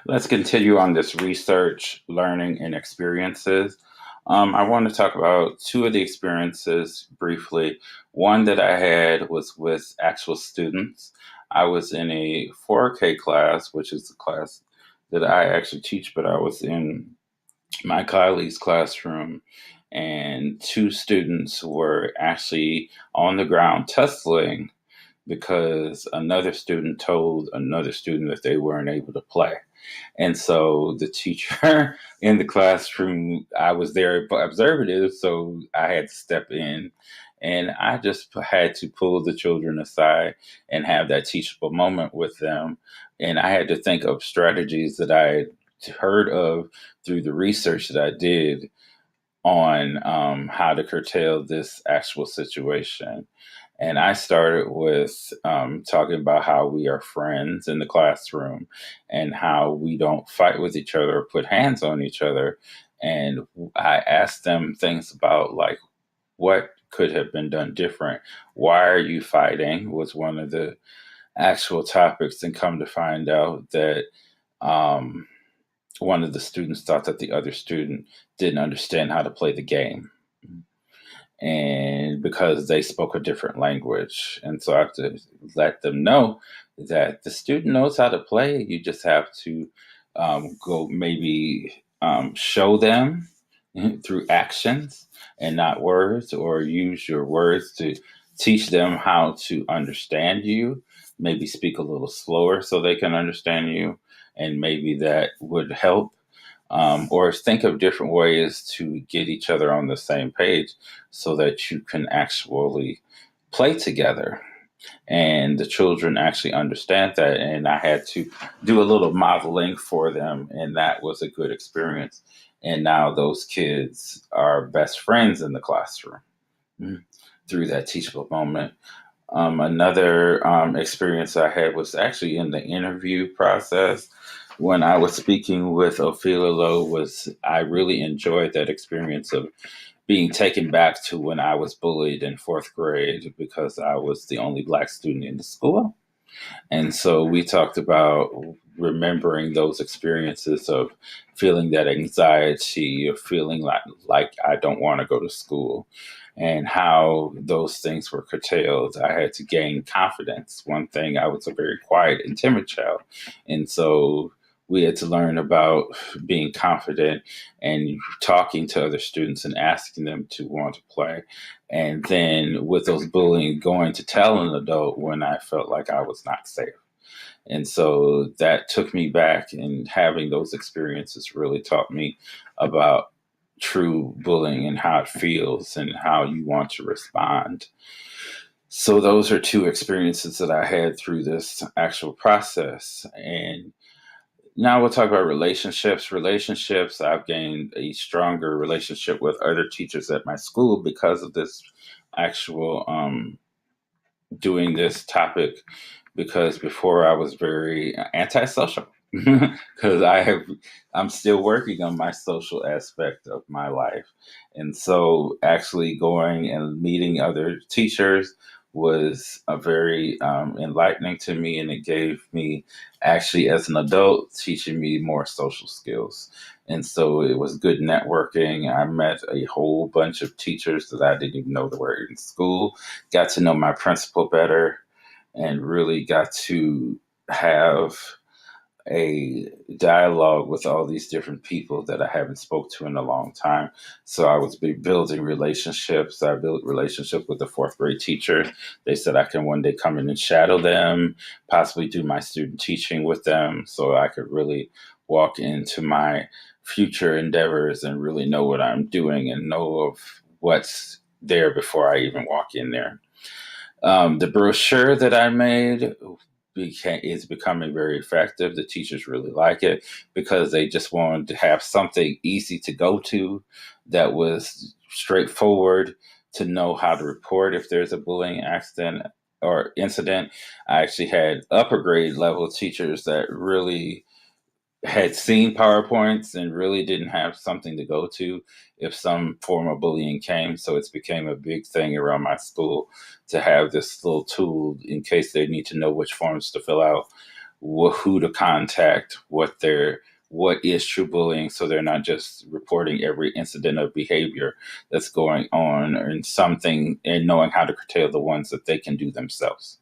Let's continue on this research, learning, and experiences. I want to talk about two of the experiences briefly. One that I had was with actual students. I was in a 4K class, which is the class that I actually teach, but I was in my colleague's classroom, and two students were actually on the ground tussling because another student told another student that they weren't able to play. And so the teacher in the classroom, I was there observative, so I had to step in and I just had to pull the children aside and have that teachable moment with them. And I had to think of strategies that I had heard of through the research that I did on how to curtail this actual situation. And I started with talking about how we are friends in the classroom and how we don't fight with each other or put hands on each other. And I asked them things about like what could have been done different. Why are you fighting? Was one of the actual topics, and come to find out that um, one of the students thought that the other student didn't understand how to play the game, and because they spoke a different language. And so I have to let them know that the student knows how to play. You just have to go maybe show them through actions and not words, or use your words to teach them how to understand you. Maybe speak a little slower so they can understand you, and maybe that would help. Or think of different ways to get each other on the same page so that you can actually play together and the children actually understand that. And I had to do a little modeling for them, and that was a good experience. And now those kids are best friends in the classroom through that teachable moment. Another experience I had was actually in the interview process when I was speaking with Ophelia Lowe. Was I really enjoyed that experience of being taken back to when I was bullied in fourth grade because I was the only Black student in the school. And so we talked about remembering those experiences of feeling that anxiety, of feeling like I don't want to go to school, and how those things were curtailed. I had to gain confidence. One thing, I was a very quiet and timid child. And so we had to learn about being confident and talking to other students and asking them to want to play. And then with those bullying, going to tell an adult when I felt like I was not safe. And so that took me back, and having those experiences really taught me about true bullying and how it feels and how you want to respond. So those are two experiences that I had through this actual process. And now we'll talk about relationships. Relationships, I've gained a stronger relationship with other teachers at my school because of this actual doing this topic, because before I was very antisocial because I'm still working on my social aspect of my life. And so actually going and meeting other teachers was a very enlightening to me, and it gave me actually as an adult teaching me more social skills. And so it was good networking. I met a whole bunch of teachers that I didn't even know that were in school, got to know my principal better, and really got to have a dialogue with all these different people that I haven't spoke to in a long time. So I was building relationships. I built relationships with the fourth grade teachers. They said I can one day come in and shadow them, possibly do my student teaching with them, so I could really walk into my future endeavors and really know what I'm doing and know of what's there before I even walk in there. The brochure that I made is becoming very effective. The teachers really like it because they just wanted to have something easy to go to that was straightforward, to know how to report if there's a bullying accident or incident. I actually had upper grade level teachers that really had seen PowerPoints and really didn't have something to go to if some form of bullying came. So it's became a big thing around my school to have this little tool in case they need to know which forms to fill out who to contact, what is true bullying, so they're not just reporting every incident of behavior that's going on, and something, and knowing how to curtail the ones that they can do themselves.